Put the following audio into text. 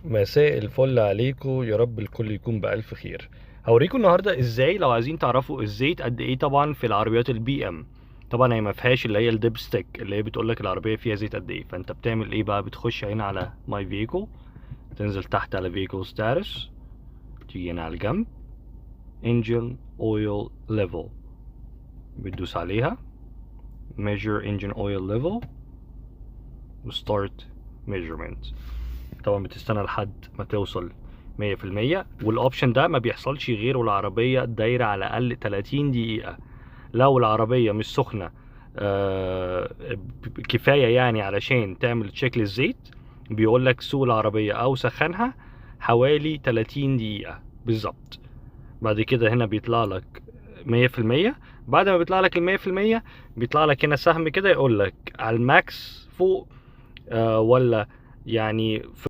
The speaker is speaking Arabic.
مساء الفل عليكم، يا رب الكل يكون بألف خير. هوريكم النهارده ازاي لو عايزين تعرفوا الزيت قد ايه طبعا في العربيات البي ام. طبعا هي ما فيهاش اللي هي الديب ستيك اللي هي بتقول لك العربيه فيها زيت قد ايه. فانت بتعمل ايه بقى؟ بتخش هنا على ماي فيكل، تنزل تحت على فيكل ستاتس، تيجي هنا على الجنب انجن اويل ليفل، بتدوس عليها measure engine oil level وستارت measurement. طبعا بتستنى لحد ما توصل 100%، والاوبشن ده ما بيحصلش غير والعربية دايرة على الأقل 30 دقيقة. لو العربية مش سخنة كفاية يعني علشان تعمل تشيك للزيت، بيقول لك سوق العربية أو سخنها حوالي 30 دقيقة بالظبط. بعد كده هنا بيطلع لك 100%. بعد ما بيطلع لك 100% بيطلع لك هنا سهم كده يقول لك على الماكس فوق ولا يعني